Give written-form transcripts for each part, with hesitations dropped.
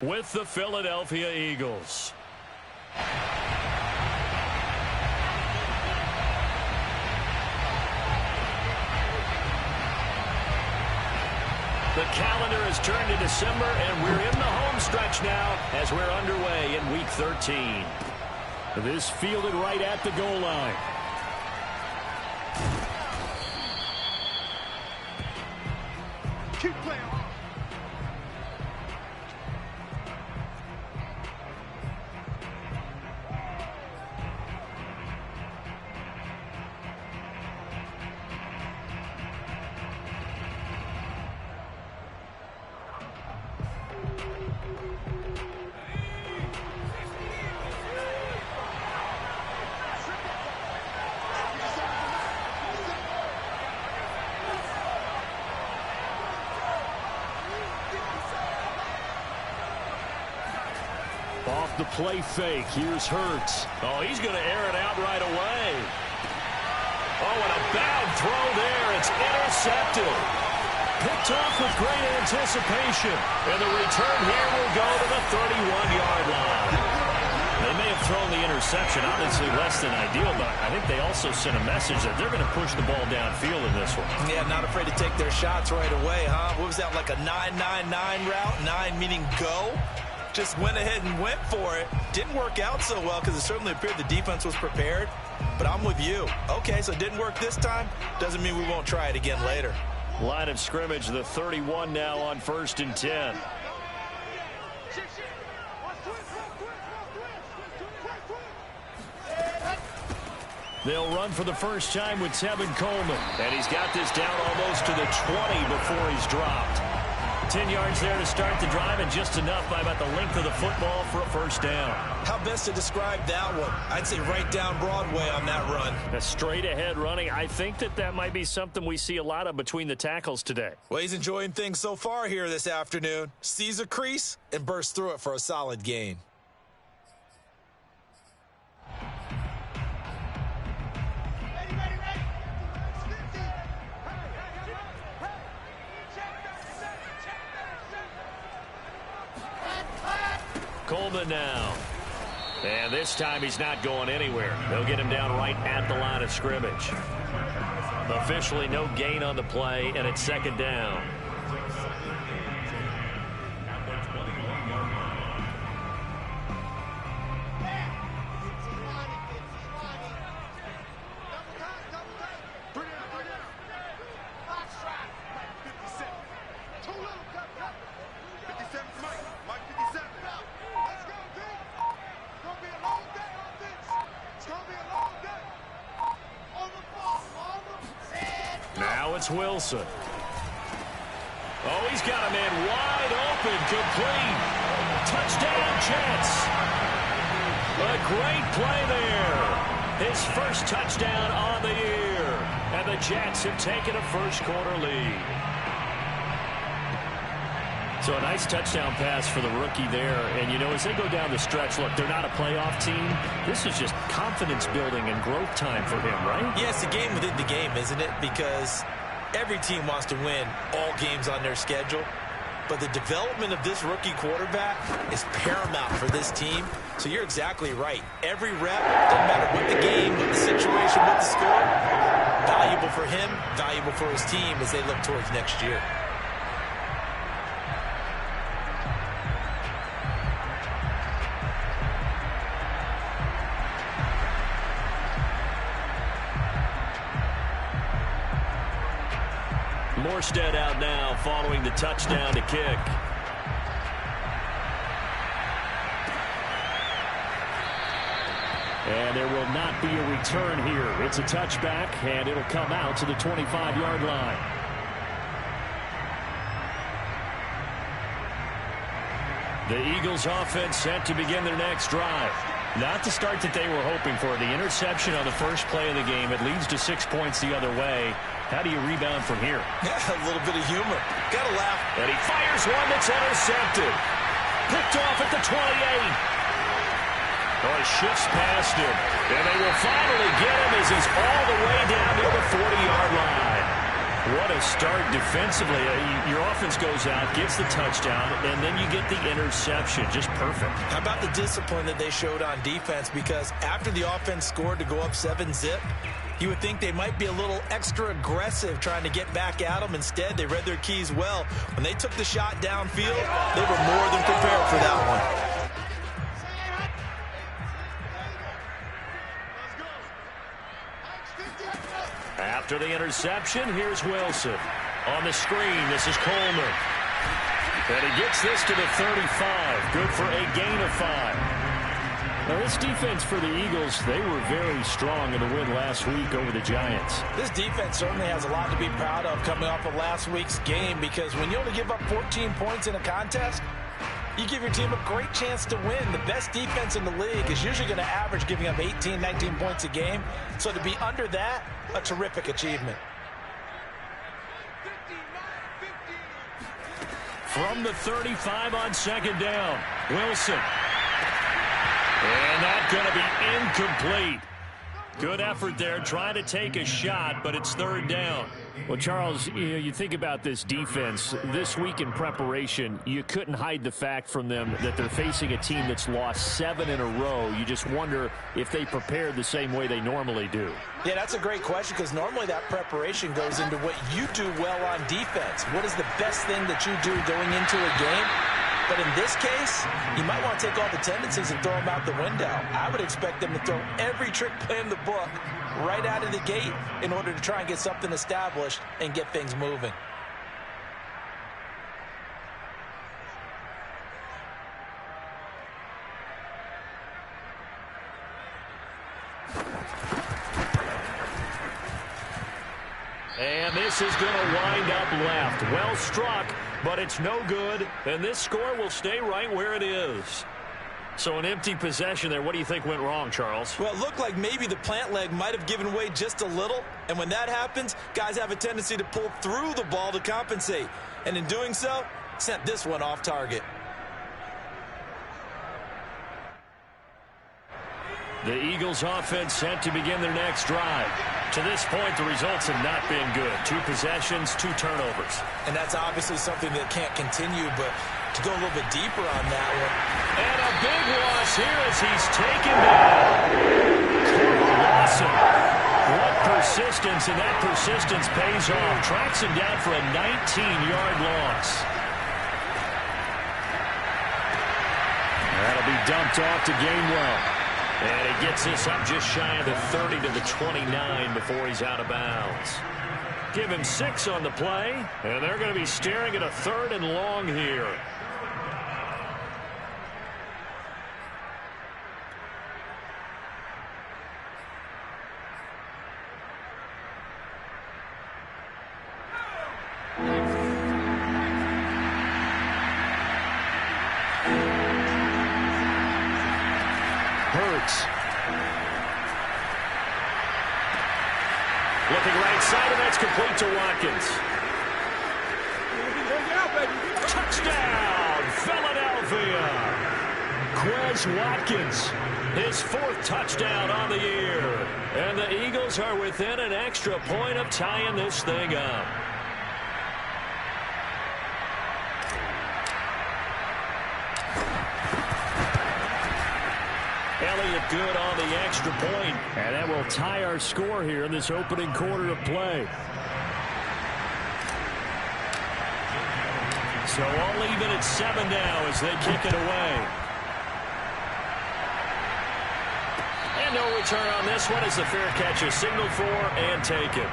with the Philadelphia Eagles. The calendar has turned to December, and we're in the home stretch now as we're underway in Week 13. This fielded right at the goal line. Keep playing. Off the play fake. Here's Hurts. Oh, he's going to air it out right away. Oh, and a bad throw there. It's intercepted. Picked off with great anticipation. And the return here will go to the 31-yard line. They may have thrown the interception, obviously less than ideal, but I think they also sent a message that they're going to push the ball downfield in this one. Yeah, not afraid to take their shots right away, huh? What was that, like a 9-9-9 route? 9 meaning go? Just went ahead and went for it. Didn't work out so well because it certainly appeared the defense was prepared. But I'm with you. Okay, so it didn't work this time. Doesn't mean we won't try it again later. Line of scrimmage, the 31 now on 1st and 10. They'll run for the first time with Tevin Coleman. And he's got this down almost to the 20 before he's dropped. 10 yards there to start the drive, and just enough by about the length of the football for a first down. How best to describe that one? I'd say right down Broadway on that run. A straight ahead running. I think that might be something we see a lot of between the tackles today. Well, he's enjoying things so far here this afternoon. Sees a crease and bursts through it for a solid gain. Coleman now. And this time he's not going anywhere. They'll get him down right at the line of scrimmage. Officially no gain on the play, and it's 2nd down. Now it's Wilson. Oh, he's got a man wide open, complete. Touchdown, Jets. A great play there. His first touchdown on the year. And the Jets have taken a first-quarter lead. So a nice touchdown pass for the rookie there. And, you know, as they go down the stretch, look, they're not a playoff team. This is just confidence building and growth time for him, right? Yeah, it's a game within the game, isn't it? Because every team wants to win all games on their schedule. But the development of this rookie quarterback is paramount for this team. So you're exactly right. Every rep, doesn't matter what the game, what the situation, what the score, valuable for him, valuable for his team as they look towards next year. Morstead out now following the touchdown to kick. And there will not be a return here. It's a touchback, and it'll come out to the 25-yard line. The Eagles offense set to begin their next drive. Not the start that they were hoping for. The interception on the first play of the game. It leads to 6 points the other way. How do you rebound from here? Yeah, a little bit of humor. Gotta laugh. And he fires one that's intercepted. Picked off at the 28. Oh, he shifts past him. And they will finally get him as he's all the way down near the 40-yard line. What a start defensively. Your offense goes out, gets the touchdown, and then you get the interception. Just perfect. How about the discipline that they showed on defense? Because after the offense scored to go up 7-zip, you would think they might be a little extra aggressive trying to get back at them. Instead, they read their keys well. When they took the shot downfield, they were more than prepared for that one. After the interception, here's Wilson. On the screen, this is Coleman. And he gets this to the 35. Good for a gain of 5. Now, this defense for the Eagles, they were very strong in the win last week over the Giants. This defense certainly has a lot to be proud of coming off of last week's game, because when you only give up 14 points in a contest, you give your team a great chance to win. The best defense in the league is usually going to average giving up 18, 19 points a game. So to be under that, a terrific achievement. From the 35 on second down, Wilson. And that's going to be incomplete. Good effort there, trying to take a shot, but it's third down. Well, Charles, you think about this defense. This week in preparation, you couldn't hide the fact from them that they're facing a team that's lost 7 in a row. You just wonder if they prepared the same way they normally do. Yeah, that's a great question, because normally that preparation goes into what you do well on defense. What is the best thing that you do going into a game? But in this case, you might want to take all the tendencies and throw them out the window. I would expect them to throw every trick play in the book right out of the gate in order to try and get something established and get things moving. And this is going to wind up left. Well struck, but it's no good. And this score will stay right where it is. So an empty possession there. What do you think went wrong, Charles? Well, it looked like maybe the plant leg might have given way just a little. And when that happens, guys have a tendency to pull through the ball to compensate. And in doing so, sent this one off target. The Eagles offense set to begin their next drive. To this point, the results have not been good. 2 possessions, 2 turnovers. And that's obviously something that can't continue, but to go a little bit deeper on that one. And a big loss here as he's taken down. Lawson. What persistence, and that persistence pays off. Tracks him down for a 19-yard loss. That'll be dumped off to Gainwell. And he gets this up just shy of the 30 to the 29 before he's out of bounds. Give him 6 on the play, and they're going to be staring at a 3rd and long here. Looking right side, and that's complete to Watkins. Touchdown, Philadelphia! Quez Watkins, his 4th touchdown on the year. And the Eagles are within an extra point of tying this thing up. Elliott good on the extra point, and that will tie our score here in this opening quarter of play. So all even at 7 now as they kick it away. And no return on this one as the fair catch is signaled for and taken.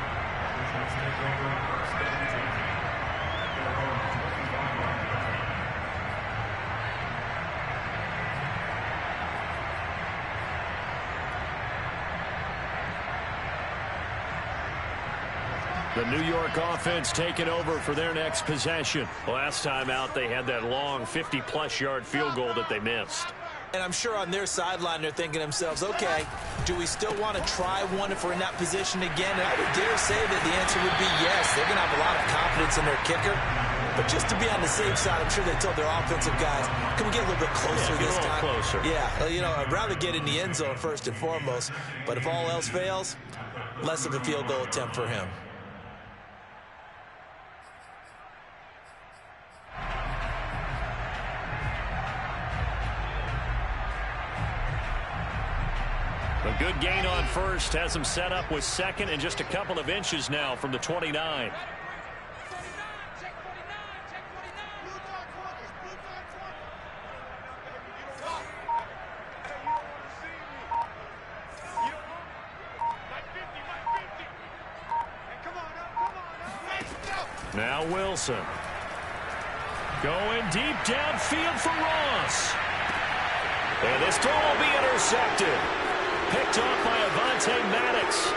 The New York offense taking over for their next possession. Last time out, they had that long 50-plus yard field goal that they missed. And I'm sure on their sideline, they're thinking to themselves, okay, do we still want to try one if we're in that position again? And I would dare say that the answer would be yes. They're going to have a lot of confidence in their kicker. But just to be on the safe side, I'm sure they told their offensive guys, can we get a little bit closer this time? Closer. Yeah, you know, I'd rather get in the end zone first and foremost. But if all else fails, less of a field goal attempt for him. A good gain on first has him set up with second and just a couple of inches now from the 29. Now Wilson. Going deep downfield for Ross. And this throw will be intercepted. Picked off by Avonte Maddox.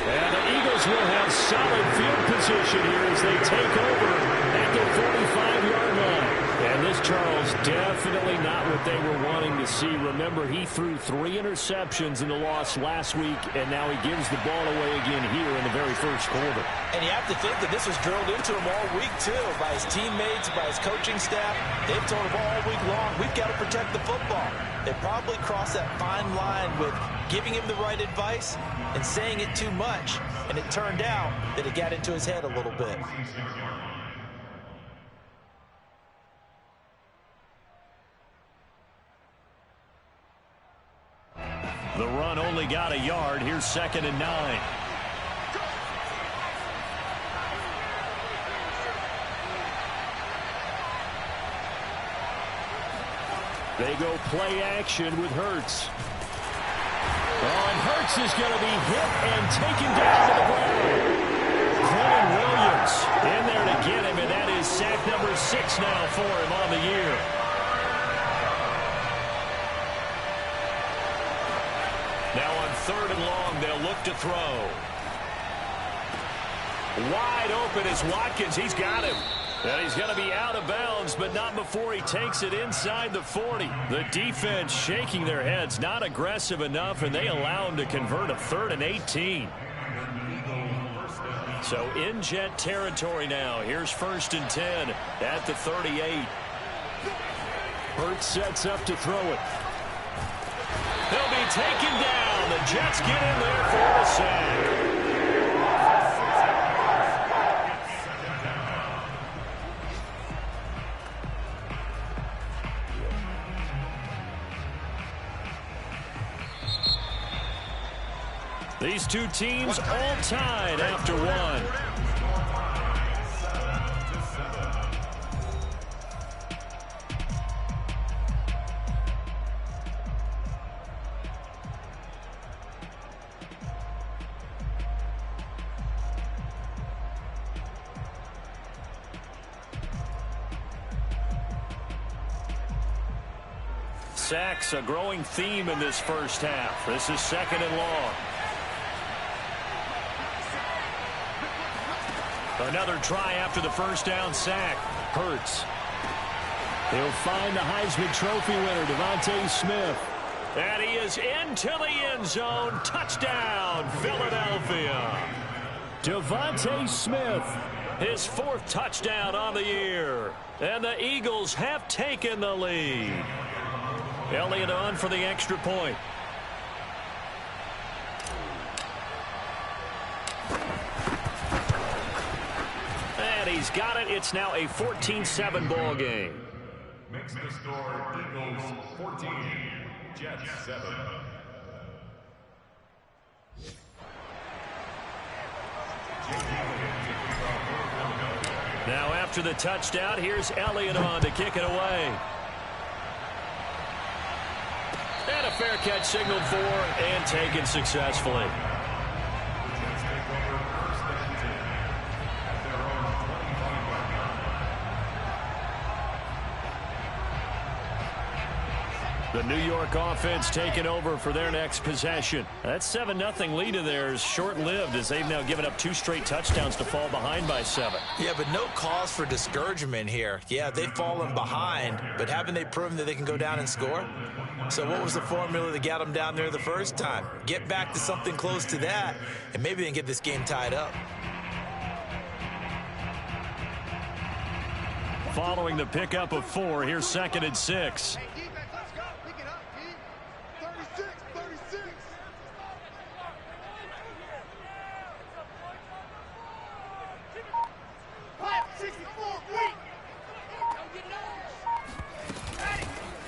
And the Eagles will have solid field position here as they take over at the 45-yard line. And this, Charles, definitely not what they were wanting to see. Remember, he threw 3 interceptions in the loss last week, and now he gives the ball away again here in the very first quarter. And you have to think that this was drilled into him all week, too, by his teammates, by his coaching staff. They've told him all week long, we've got to protect the football. They probably crossed that fine line with giving him the right advice and saying it too much. And it turned out that it got into his head a little bit. The run only got a yard. Here's 2nd and 9. They go play action with Hurts. Oh, and Hurts is going to be hit and taken down to the ground. Quentin Williams in there to get him, and that is sack number 6 now for him on the year. Now on 3rd and long, they'll look to throw. Wide open is Watkins. He's got him. And he's going to be out of bounds, but not before he takes it inside the 40. The defense shaking their heads, not aggressive enough, and they allow him to convert a 3rd and 18. So in Jet territory now. Here's 1st and 10 at the 38. Hurts sets up to throw it. He'll be taken down. The Jets get in there for the sack. These two teams all tied after one. Sacks, a growing theme in this first half. This is 2nd and long. Another try after the first down sack. Hurts. He'll find the Heisman Trophy winner, Devontae Smith. And he is into the end zone. Touchdown, Philadelphia. Devontae Smith, his 4th touchdown on the year. And the Eagles have taken the lead. Elliott on for the extra point. And he's got it. It's now a 14-7 ball game. Makes the score Eagles 14, Jets 7. Now after the touchdown, here's Elliott on to kick it away. And a fair catch signaled for and taken successfully. The New York offense taking over for their next possession. That 7-0 lead of theirs short-lived as they've now given up 2 straight touchdowns to fall behind by 7. Yeah, but no cause for discouragement here. Yeah, they've fallen behind, but haven't they proven that they can go down and score? So what was the formula that got them down there the first time? Get back to something close to that, and maybe they can get this game tied up. Following the pickup of 4, here's 2nd and 6.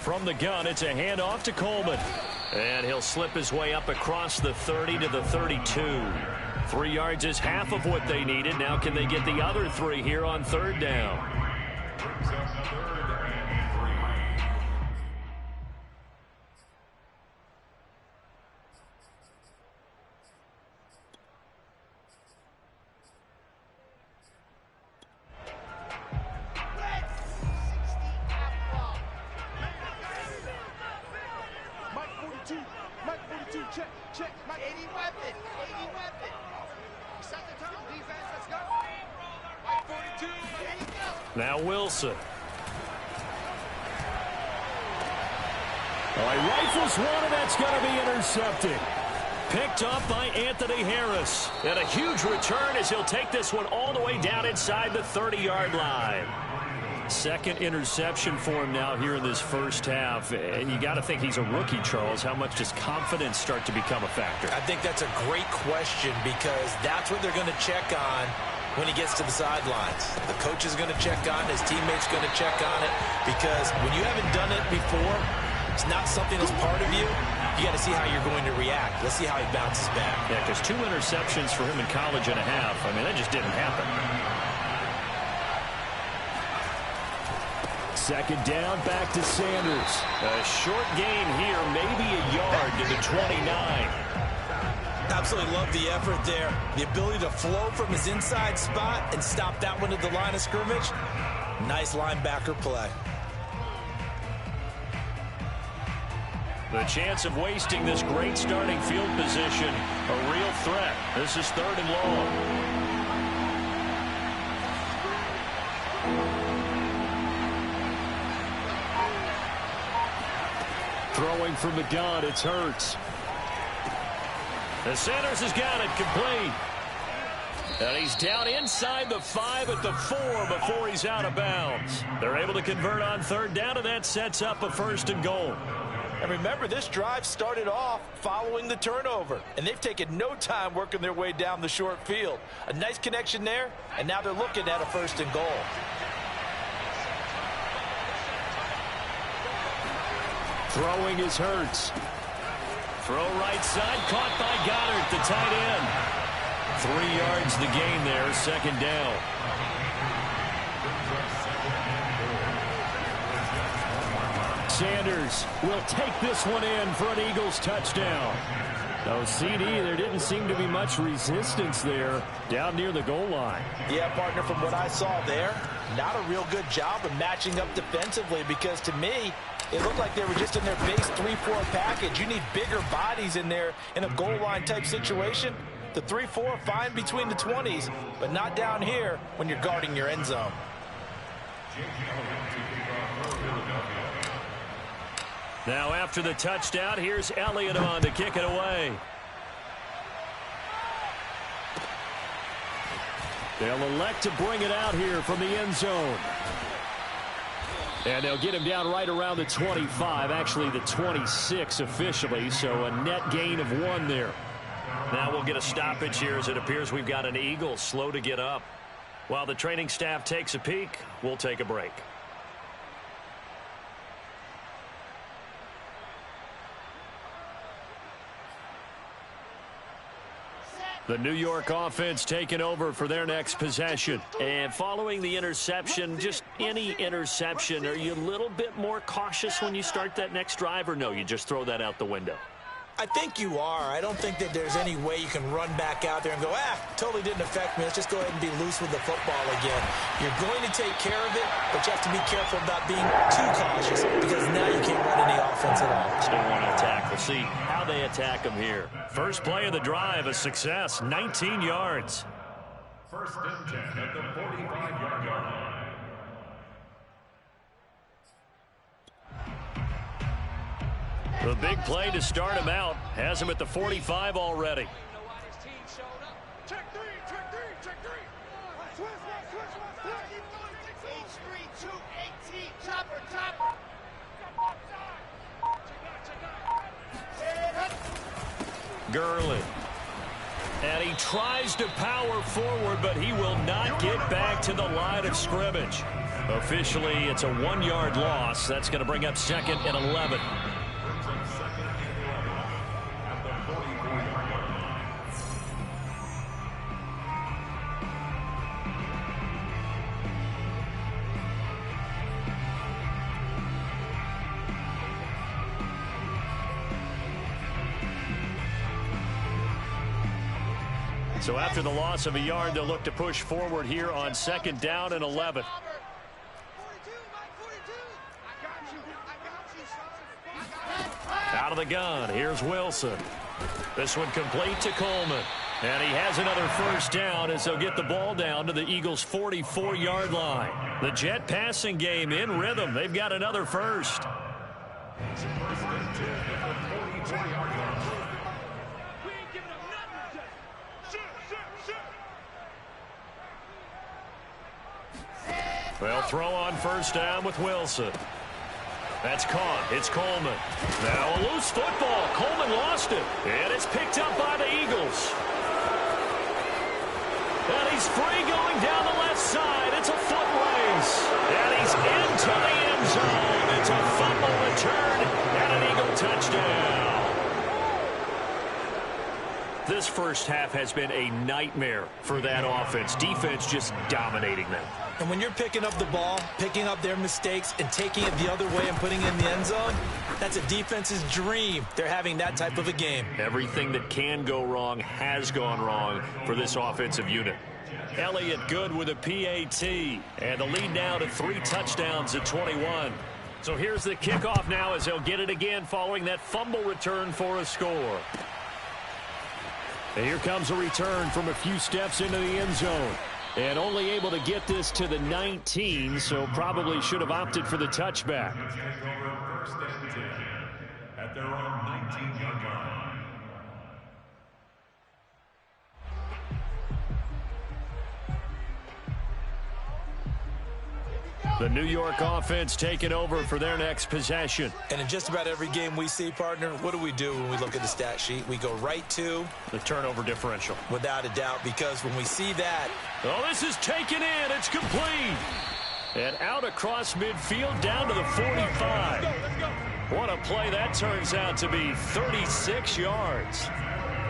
From the gun, it's a handoff to Coleman. And he'll slip his way up across the 30 to the 32. 3 yards is half of what they needed. Now can they get the other 3 here on third down? Now Wilson. Oh, he rifles one, and that's going to be intercepted. Picked up by Anthony Harris. And a huge return as he'll take this one all the way down inside the 30-yard line. Second interception for him now here in this first half. And you got to think he's a rookie, Charles. How much does confidence start to become a factor? I think that's a great question because that's what they're going to check on when he gets to the sidelines. The coach is going to check on it. His teammates going to check on it because when you haven't done it before, it's not something that's part of you. You got to see how you're going to react. Let's see how he bounces back. Yeah, because 2 interceptions for him in college and a half. I mean, that just didn't happen. Second down, back to Sanders. A short gain here, maybe a yard to the 29. Absolutely love the effort there. The ability to flow from his inside spot and stop that one at the line of scrimmage. Nice linebacker play. The chance of wasting this great starting field position, a real threat. This is 3rd and long. Throwing from the gun, it's Hurts. And Sanders has got it complete. And he's down inside the 5 at the 4 before he's out of bounds. They're able to convert on 3rd down, and that sets up a 1st and goal. And remember, this drive started off following the turnover. And they've taken no time working their way down the short field. A nice connection there, and now they're looking at a 1st and goal. Throwing is Hurts. Throw right side, caught by Goddard, the tight end. 3 yards the gain there, 2nd down. Sanders will take this one in for an Eagles touchdown. No, CD, there didn't seem to be much resistance there down near the goal line. Yeah, partner, from what I saw there, not a real good job of matching up defensively because to me, it looked like they were just in their base 3-4 package. You need bigger bodies in there in a goal line type situation. The 3-4 fine between the 20s, but not down here when you're guarding your end zone. Now after the touchdown, here's Elliott on to kick it away. They'll elect to bring it out here from the end zone. And they'll get him down right around the 25, actually the 26 officially, so a net gain of 1 there. Now we'll get a stoppage here as it appears we've got an Eagle slow to get up. While the training staff takes a peek, we'll take a break. The New York offense taking over for their next possession. And following the interception, just any interception, are you a little bit more cautious when you start that next drive, or no, you just throw that out the window? I think you are. I don't think that there's any way you can run back out there and go, totally didn't affect me. Let's just go ahead and be loose with the football again. You're going to take care of it, but you have to be careful about being too cautious because now you can't run any offense at all. Still want to attack. We'll see how they attack them here. First play of the drive, a success, 19 yards. 1st and 10 at the 45-yard line. The big play to start him out has him at the 45 already. Check 3, check 3, check 3. Switch, switch, switch. H3, 2, 18, chopper, chopper. Gurley. And he tries to power forward, but he will not get back to the line of scrimmage. Officially, it's a 1-yard loss. That's going to bring up 2nd and 11. So after the loss of a yard, they'll look to push forward here on 2nd down and 11. Out of the gun, here's Wilson. This one complete to Coleman. And he has another first down as they'll get the ball down to the Eagles' 44-yard line. The Jet passing game in rhythm. They've got another first. They'll throw on first down with Wilson. That's caught. It's Coleman. Now a loose football. Coleman lost it. And it's picked up by the Eagles. And he's free going down the left side. It's a foot race. And he's into the end zone. It's a fumble return and an Eagle touchdown. This first half has been a nightmare for that offense. Defense just dominating them. And when you're picking up the ball, picking up their mistakes, and taking it the other way and putting it in the end zone, that's a defense's dream. They're having that type of a game. Everything that can go wrong has gone wrong for this offensive unit. Elliott good with a PAT. And the lead now to 3 touchdowns at 21. So here's the kickoff now as they'll get it again following that fumble return for a score. And here comes a return from a few steps into the end zone. And only able to get this to the 19, so probably should have opted for the touchback. First and 10 at their own 19-yard line. The New York offense taking over for their next possession. And in just about every game we see, partner, what do when we look at the stat sheet? We go right to the turnover differential. Without a doubt, because when we see that. Oh, this is taken in. It's complete. And out across midfield down to the 45. What a play that turns out to be. 36 yards.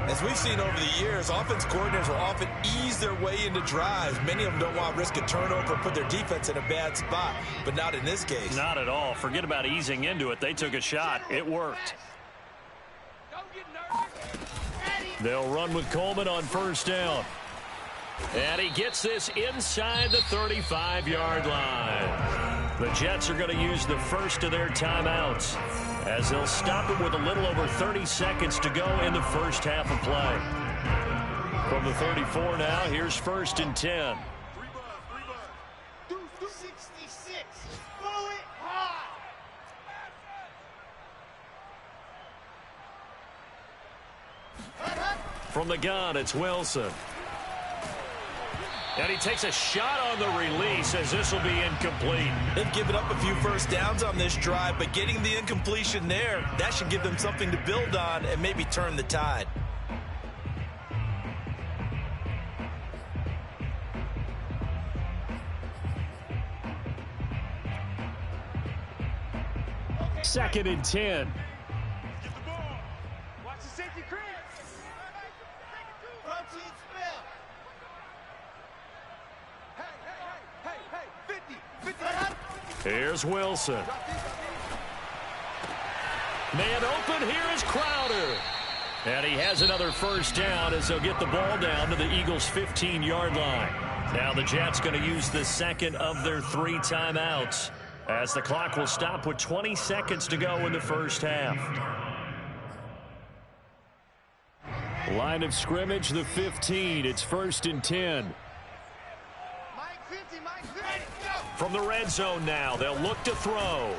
As we've seen over the years, offense coordinators will often ease their way into drives. Many of them don't want to risk a turnover or put their defense in a bad spot, but not in this case. Not at all. Forget about easing into it. They took a shot. It worked. They'll run with Coleman on first down. And he gets this inside the 35-yard line. The Jets are going to use the first of their timeouts as they'll stop it with a little over 30 seconds to go in the first half of play. From the 34 now, here's 1st and 10. 66. Pull it hard. From the gun, it's Wilson. And he takes a shot on the release as this will be incomplete. They've given up a few first downs on this drive, but getting the incompletion there, that should give them something to build on and maybe turn the tide. Second and 10. Get the ball. Watch the safety creep. Protein spell. Hey, 50. Here's Wilson. Man open, here is Crowder. And he has another first down as they'll get the ball down to the Eagles' 15-yard line. Now the Jets going to use the second of their 3 timeouts as the clock will stop with 20 seconds to go in the first half. Line of scrimmage, the 15. It's 1st and 10. From the red zone now, they'll look to throw.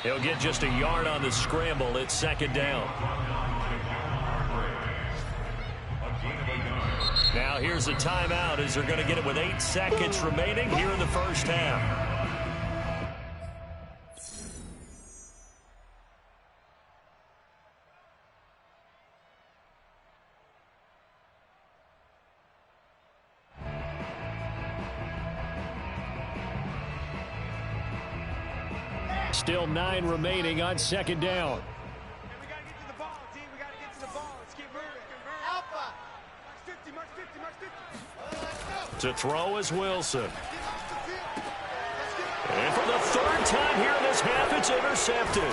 He'll get just a yard on the scramble. It's 2nd down. Now here's a timeout as they're going to get it with 8 seconds remaining here in the first half. Still 9 remaining on second down. We got to get to the ball, D. We got to get to the ball. Let's keep moving. Alpha. Mark 50, Mark 50, Mark 50. To throw is Wilson. And for the third time here in this half, it's intercepted.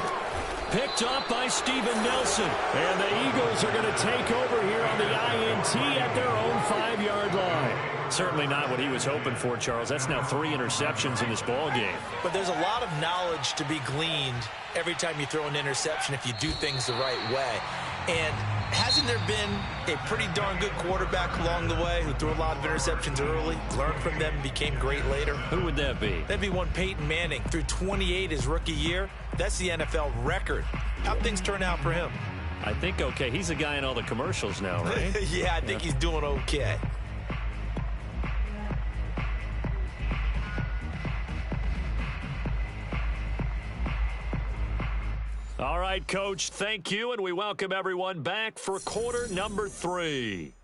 Picked up by Steven Nelson. And the Eagles are going to take over here on the INT at their own 5-yard line. Certainly not what he was hoping for, Charles. That's now 3 interceptions in this ball game. But there's a lot of knowledge to be gleaned every time you throw an interception if you do things the right way. And hasn't there been a pretty darn good quarterback along the way who threw a lot of interceptions early, learned from them, and became great later? Who would that be? That'd be one Peyton Manning. Threw 28 his rookie year. That's the NFL record. How'd things turn out for him? I think okay. He's a guy in all the commercials now, right? Yeah, I think he's doing okay. All right, Coach, thank you, and we welcome everyone back for quarter number 3.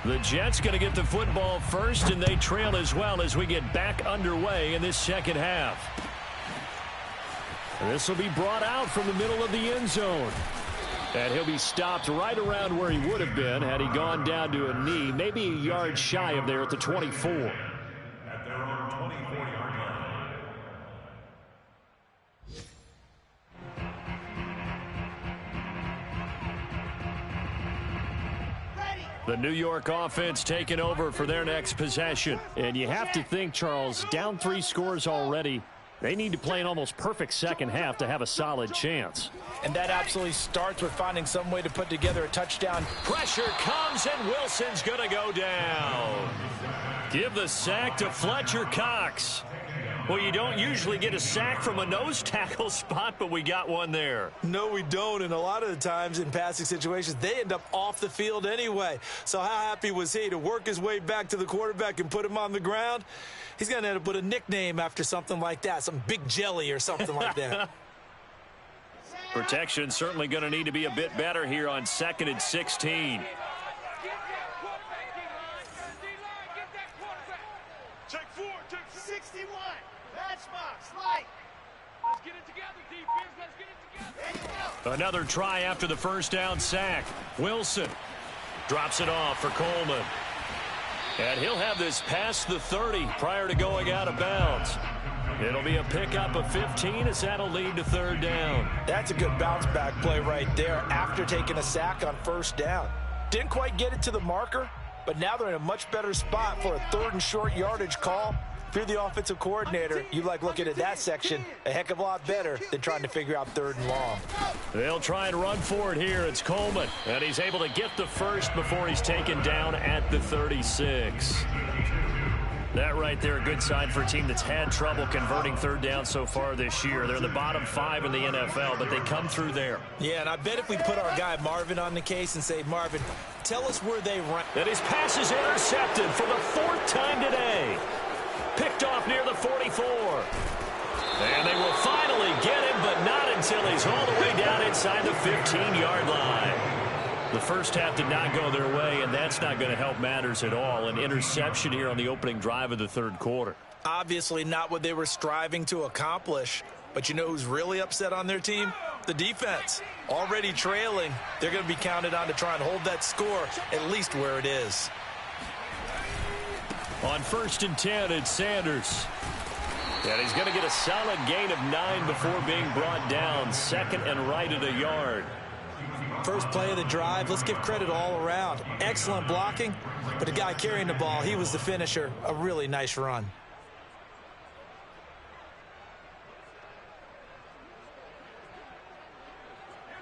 The Jets going to get the football first, and they trail as well as we get back underway in this second half. This will be brought out from the middle of the end zone. And he'll be stopped right around where he would have been had he gone down to a knee, maybe a yard shy of there at the 24. At their own 24-yard line. The New York offense taking over for their next possession. And you have to think, Charles, down 3 scores already. They need to play an almost perfect second half to have a solid chance. And that absolutely starts with finding some way to put together a touchdown. Pressure comes, and Wilson's going to go down. Give the sack to Fletcher Cox. Well, you don't usually get a sack from a nose tackle spot, but we got one there. No, we don't, and a lot of the times in passing situations, they end up off the field anyway. So how happy was he to work his way back to the quarterback and put him on the ground? He's going to end up with a nickname after something like that, some Big Jelly or something like that. Protection certainly going to need to be a bit better here on 2nd and 16. Take 4, take 61. Matchbox, light. Let's get it together, defense. Let's get it together. There you go. Another try after the first down sack. Wilson drops it off for Coleman. And he'll have this past the 30 prior to going out of bounds. It'll be a pickup of 15 as that'll lead to 3rd down. That's a good bounce-back play right there after taking a sack on 1st down. Didn't quite get it to the marker, but now they're in a much better spot for a 3rd and short yardage call. If you're the offensive coordinator, you like looking at that section a heck of a lot better than trying to figure out 3rd and long. They'll try and run for it here. It's Coleman, and he's able to get the first before he's taken down at the 36. That right there, a good sign for a team that's had trouble converting 3rd down so far this year. They're in the bottom 5 in the NFL, but they come through there. Yeah, and I bet if we put our guy Marvin on the case and say, Marvin, tell us where they rank. And his pass is intercepted for the 4th time today. Picked off near the 44. And they will finally get him, but not until he's all the way down inside the 15-yard line. The first half did not go their way, and that's not going to help matters at all. An interception here on the opening drive of the 3rd quarter. Obviously not what they were striving to accomplish. But you know who's really upset on their team? The defense. Already trailing. They're going to be counted on to try and hold that score at least where it is. On 1st and 10, it's Sanders. And he's going to get a solid gain of 9 before being brought down. 2nd and right at a yard. First play of the drive, let's give credit all around. Excellent blocking, but the guy carrying the ball, he was the finisher. A really nice run.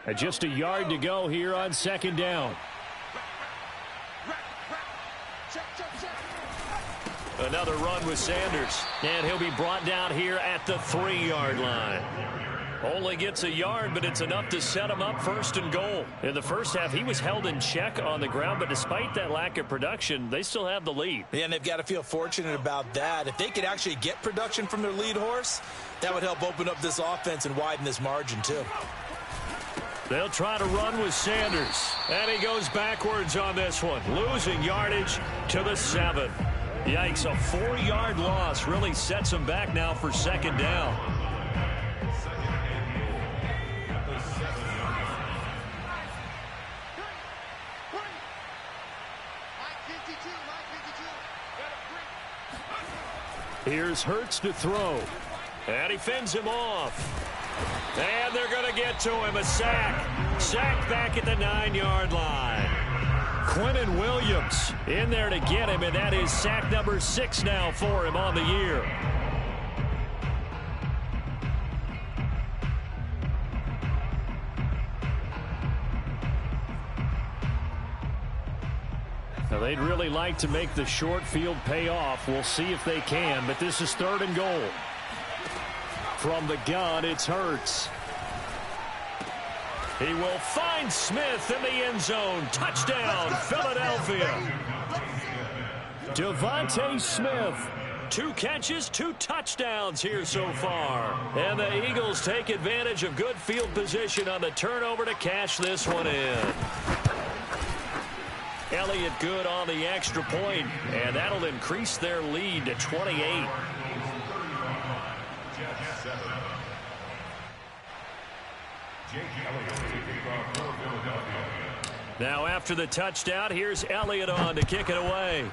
And just a yard to go here on 2nd down. Another run with Sanders. And he'll be brought down here at the 3-yard line. Only gets a yard, but it's enough to set him up 1st and goal. In the first half, he was held in check on the ground, but despite that lack of production, they still have the lead. Yeah, and they've got to feel fortunate about that. If they could actually get production from their lead horse, that would help open up this offense and widen this margin too. They'll try to run with Sanders. And he goes backwards on this one, losing yardage to the 7. Yikes, a 4-yard loss really sets him back now for second down. Here's Hurts to throw. And he fends him off. And they're going to get to him. A sack. Sack back at the 9-yard line. Quinnen Williams in there to get him, and that is sack number 6 now for him on the year. Now, they'd really like to make the short field pay off. We'll see if they can, but this is 3rd and goal. From the gun, it's Hurts. He will find Smith in the end zone. Touchdown, Philadelphia. Devontae Smith. 2 catches, 2 touchdowns here so far. And the Eagles take advantage of good field position on the turnover to cash this one in. Elliott good on the extra point, and that'll increase their lead to 28. Now after the touchdown, here's Elliott on to kick it away.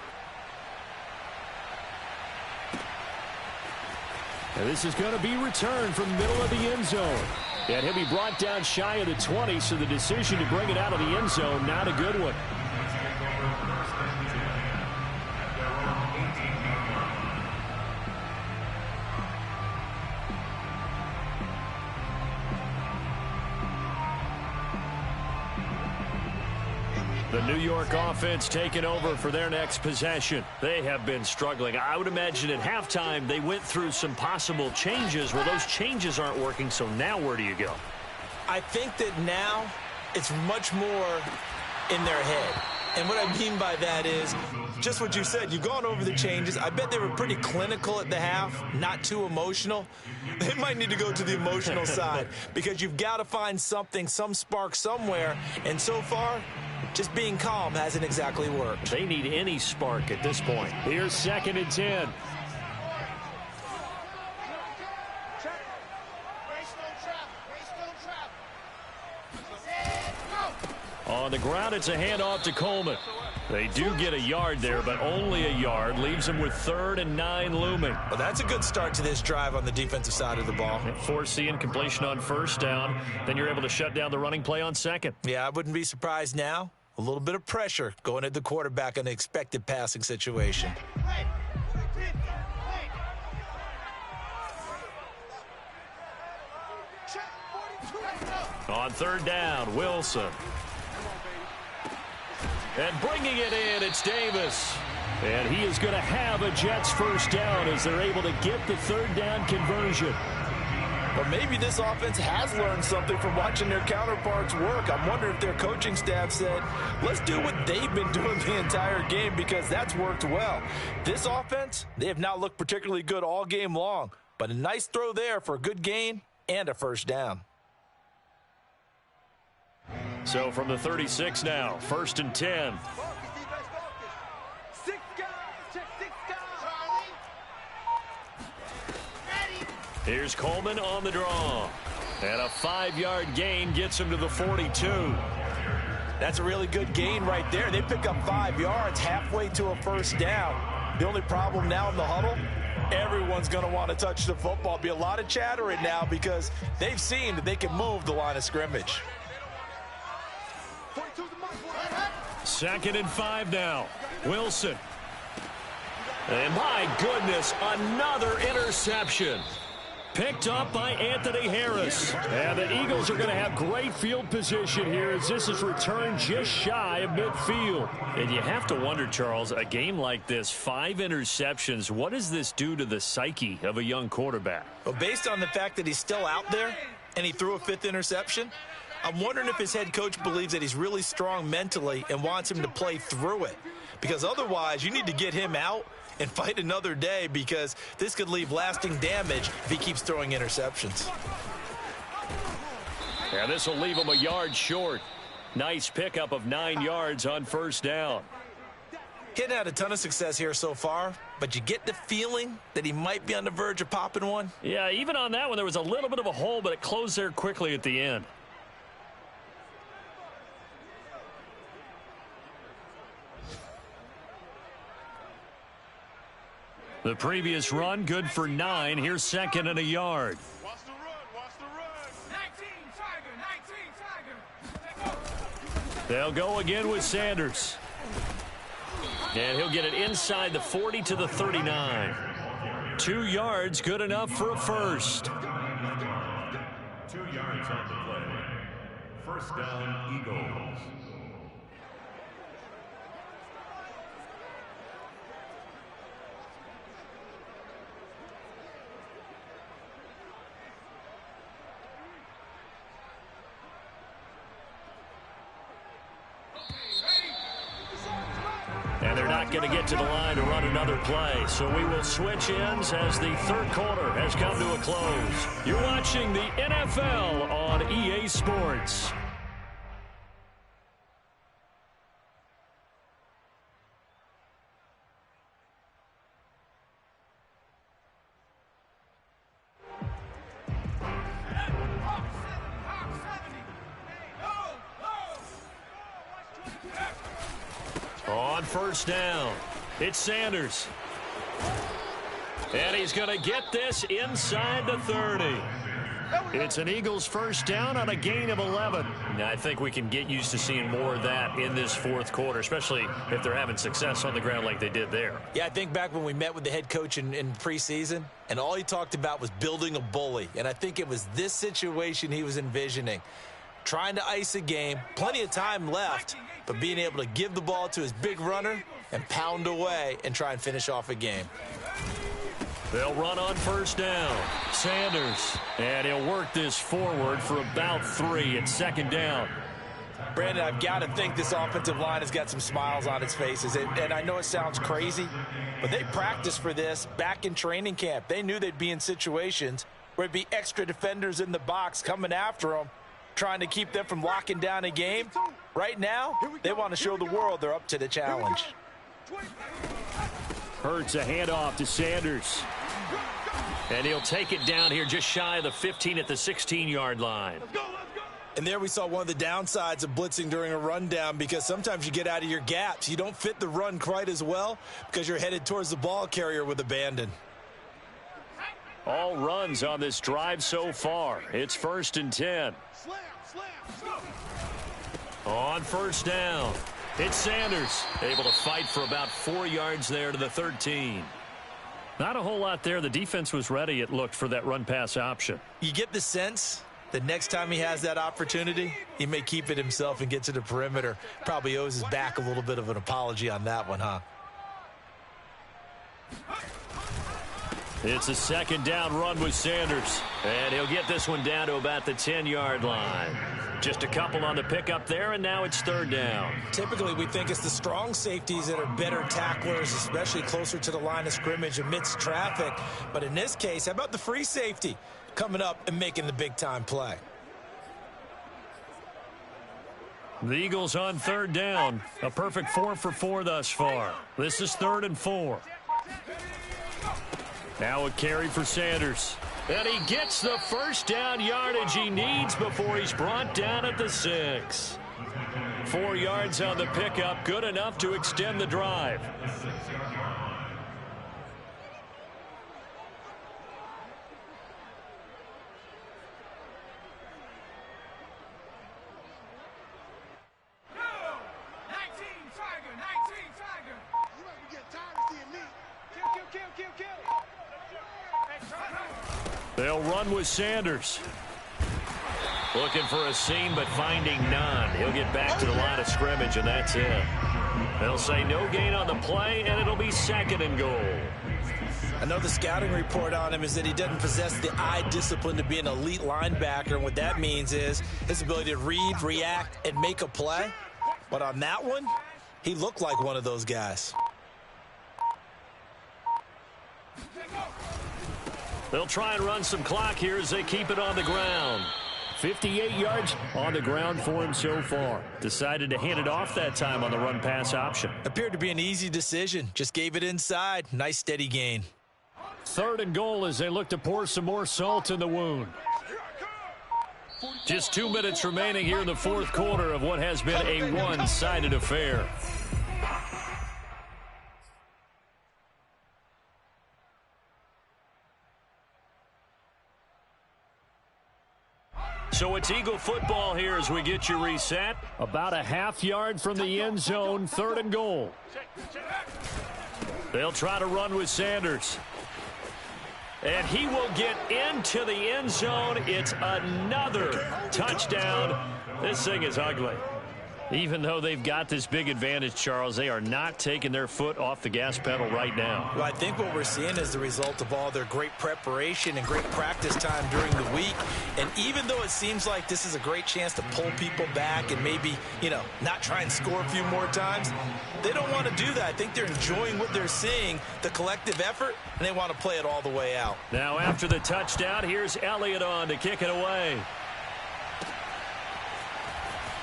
And this is going to be returned from the middle of the end zone. And he'll be brought down shy of the 20, so the decision to bring it out of the end zone, not a good one. The New York offense taking over for their next possession. They have been struggling. I would imagine at halftime they went through some possible changes. Well, those changes aren't working, so now where do you go? I think that now it's much more in their head. And what I mean by that is just what you said. You've gone over the changes. I bet they were pretty clinical at the half, not too emotional. They might need to go to the emotional side because you've got to find something, some spark somewhere. And so far, just being calm hasn't exactly worked. They need any spark at this point. Here's 2nd and 10. On the ground, it's a handoff to Coleman. They do get a yard there, but only a yard. Leaves them with 3rd and 9 looming. Well, that's a good start to this drive on the defensive side of the ball. Force the incompletion on 1st down. Then you're able to shut down the running play on 2nd. Yeah, I wouldn't be surprised now. A little bit of pressure going at the quarterback in an expected passing situation. On 3rd down, Wilson. And bringing it in, it's Davis. And he is going to have a Jets 1st down as they're able to get the 3rd down conversion. But maybe this offense has learned something from watching their counterparts work. I'm wondering if their coaching staff said, let's do what they've been doing the entire game because that's worked well. This offense, they have not looked particularly good all game long. But a nice throw there for a good gain and a 1st down. So from the 36 now, 1st and 10. Here's Coleman on the draw. And a 5-yard gain gets him to the 42. That's a really good gain right there. They pick up 5 yards halfway to a 1st down. The only problem now in the huddle, everyone's going to want to touch the football. Be a lot of chatter right now because they've seen that they can move the line of scrimmage. 2nd and 5 now. Wilson. And my goodness, another interception. Picked up by Anthony Harris. And the Eagles are going to have great field position here as this is returned just shy of midfield. And you have to wonder, Charles, a game like this, 5 interceptions, what does this do to the psyche of a young quarterback? Well, based on the fact that he's still out there and he threw a 5th interception, I'm wondering if his head coach believes that he's really strong mentally and wants him to play through it. Because otherwise, you need to get him out and fight another day because this could leave lasting damage if he keeps throwing interceptions. And this will leave him a yard short. Nice pickup of 9 yards on first down. He hadn't had a ton of success here so far, but you get the feeling that he might be on the verge of popping one. Yeah, even on that one, there was a little bit of a hole, but it closed there quickly at the end. The previous run, good for 9. Here's second and a yard. Watch the run, watch the run. 19 Tiger, 19 Tiger. They'll go again with Sanders. And he'll get it inside the 40 to the 39. 2 yards, good enough for a first. 2 yards on the play. First down, Eagles. And they're not going to get to the line to run another play. So we will switch ends as the third quarter has come to a close. You're watching the NFL on EA Sports. On first down, it's Sanders. And he's going to get this inside the 30. It's an Eagles first down on a gain of 11. I think we can get used to seeing more of that in this fourth quarter, especially if they're having success on the ground like they did there. Yeah, I think back when we met with the head coach in preseason, and all he talked about was building a bully. And I think it was this situation he was envisioning. Trying to ice a game, plenty of time left, but being able to give the ball to his big runner and pound away and try and finish off a game. They'll run on first down. Sanders, and he'll work this forward for about 3 at second down. Brandon, I've got to think this offensive line has got some smiles on its faces. And I know it sounds crazy, but they practiced for this back in training camp. They knew they'd be in situations where it'd be extra defenders in the box coming after them, trying to keep them from locking down a game. Right now, they want to show the world they're up to the challenge. Hurts a handoff to Sanders. And he'll take it down here just shy of the 15 at the 16-yard line. And there we saw one of the downsides of blitzing during a rundown, because sometimes you get out of your gaps. You don't fit the run quite as well because you're headed towards the ball carrier with abandon. All runs on this drive so far. It's first and 10. On first down, it's Sanders, able to fight for about 4 yards there to the 13. Not a whole lot there. The defense was ready, it looked, for that run-pass option. You get the sense that next time he has that opportunity, he may keep it himself and get to the perimeter. Probably owes his back a little bit of an apology on that one, huh? It's a second down run with Sanders. And he'll get this one down to about the 10-yard line. Just a couple on the pickup there, and now it's third down. Typically, we think it's the strong safeties that are better tacklers, especially closer to the line of scrimmage amidst traffic. But in this case, how about the free safety coming up and making the big-time play? The Eagles on third down. A perfect 4 for 4 thus far. This is 3rd and 4. Now a carry for Sanders. And he gets the first down yardage he needs before he's brought down at the 6. 4 yards on the pickup, good enough to extend the drive. They'll run with Sanders. Looking for a seam, but finding none. He'll get back to the line of scrimmage, and that's it. They'll say no gain on the play, and it'll be 2nd and goal. I know the scouting report on him is that he doesn't possess the eye discipline to be an elite linebacker, and what that means is his ability to read, react, and make a play. But on that one, he looked like one of those guys. They'll try and run some clock here as they keep it on the ground. 58 yards on the ground for him so far. Decided to hand it off that time on the run-pass option. Appeared to be an easy decision. Just gave it inside. Nice steady gain. 3rd and goal as they look to pour some more salt in the wound. Just 2 minutes remaining here in the 4th quarter of what has been a one-sided affair. So it's Eagle football here as we get you reset. About a half yard from the end zone, 3rd and goal. They'll try to run with Sanders. And he will get into the end zone. It's another touchdown. This thing is ugly. Even though they've got this big advantage, Charles, they are not taking their foot off the gas pedal right now. Well, I think what we're seeing is the result of all their great preparation and great practice time during the week. And even though it seems like this is a great chance to pull people back and maybe, not try and score a few more times, they don't want to do that. I think they're enjoying what they're seeing, the collective effort, and they want to play it all the way out. Now after the touchdown, here's Elliott on to kick it away.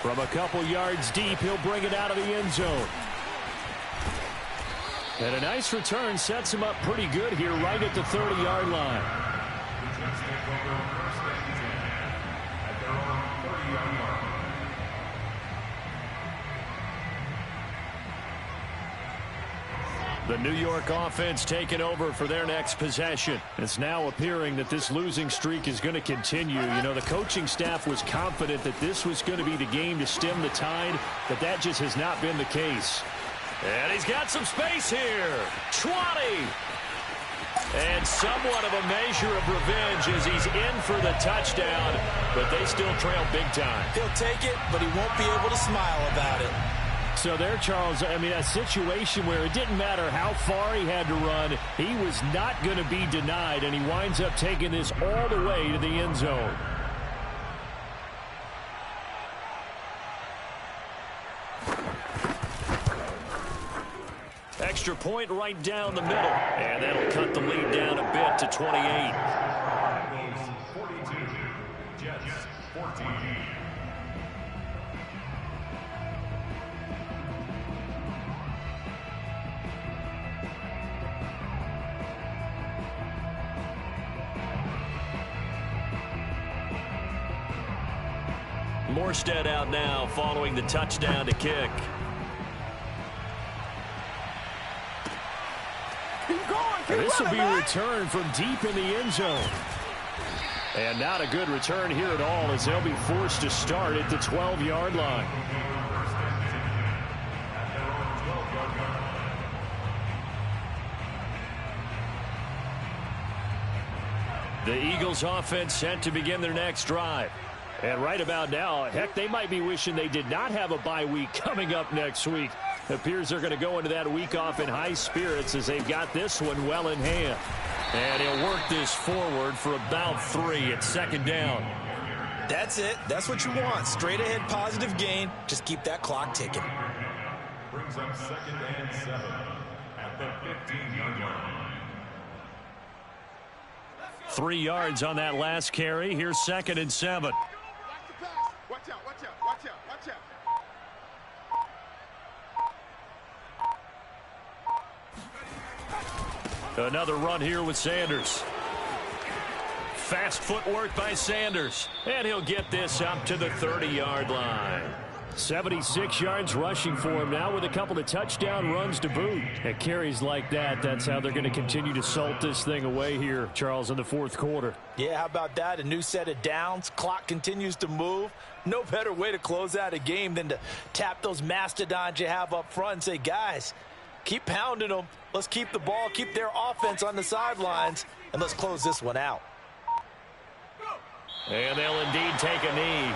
From a couple yards deep, he'll bring it out of the end zone. And a nice return sets him up pretty good here right at the 30-yard line. The New York offense taking over for their next possession. It's now appearing that this losing streak is going to continue. The coaching staff was confident that this was going to be the game to stem the tide, but that just has not been the case. And he's got some space here. 20. And somewhat of a measure of revenge as he's in for the touchdown, but they still trail big time. He'll take it, but he won't be able to smile about it. So there, Charles, a situation where it didn't matter how far he had to run, he was not going to be denied, and he winds up taking this all the way to the end zone. Extra point right down the middle, and that'll cut the lead down a bit to 28. 42, Jets 14. Morstead out now following the touchdown to kick. This will be returned from deep in the end zone. And not a good return here at all as they'll be forced to start at the 12-yard line. The Eagles offense set to begin their next drive. And right about now, heck, they might be wishing they did not have a bye week coming up next week. It appears they're going to go into that week off in high spirits as they've got this one well in hand. And he'll work this forward for about 3 at 2nd down. That's it. That's what you want. Straight ahead positive gain. Just keep that clock ticking. Brings up 2nd and 7 at the 15-yard line. 3 yards on that last carry. Here's 2nd and 7. Watch out, watch out, watch out, watch out. Another run here with Sanders. Fast footwork by Sanders. And he'll get this up to the 30-yard line. 76 yards rushing for him now with a couple of touchdown runs to boot. At carries like that, that's how they're going to continue to salt this thing away here, Charles, in the 4th quarter. Yeah, how about that? A new set of downs. Clock continues to move. No better way to close out a game than to tap those mastodons you have up front and say, guys, keep pounding them. Let's keep the ball, keep their offense on the sidelines, and let's close this one out. And they'll indeed take a knee.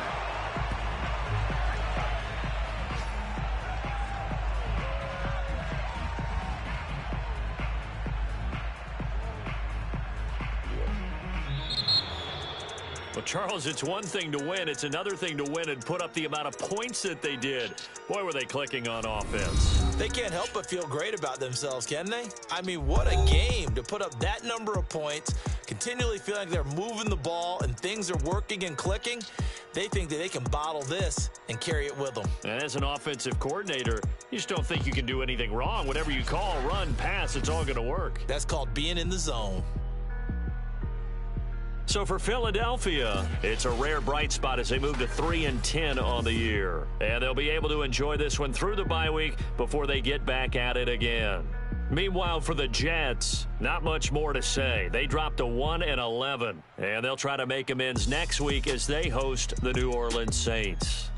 Well, Charles, it's one thing to win. It's another thing to win and put up the amount of points that they did. Boy, were they clicking on offense. They can't help but feel great about themselves, can they? I mean, what a game to put up that number of points, continually feeling like they're moving the ball and things are working and clicking, they think that they can bottle this and carry it with them. And as an offensive coordinator, you just don't think you can do anything wrong. Whatever you call, run, pass, it's all going to work. That's called being in the zone. So for Philadelphia, it's a rare bright spot as they move to 3-10 on the year. And they'll be able to enjoy this one through the bye week before they get back at it again. Meanwhile, for the Jets, not much more to say. They dropped to 1-11, and they'll try to make amends next week as they host the New Orleans Saints.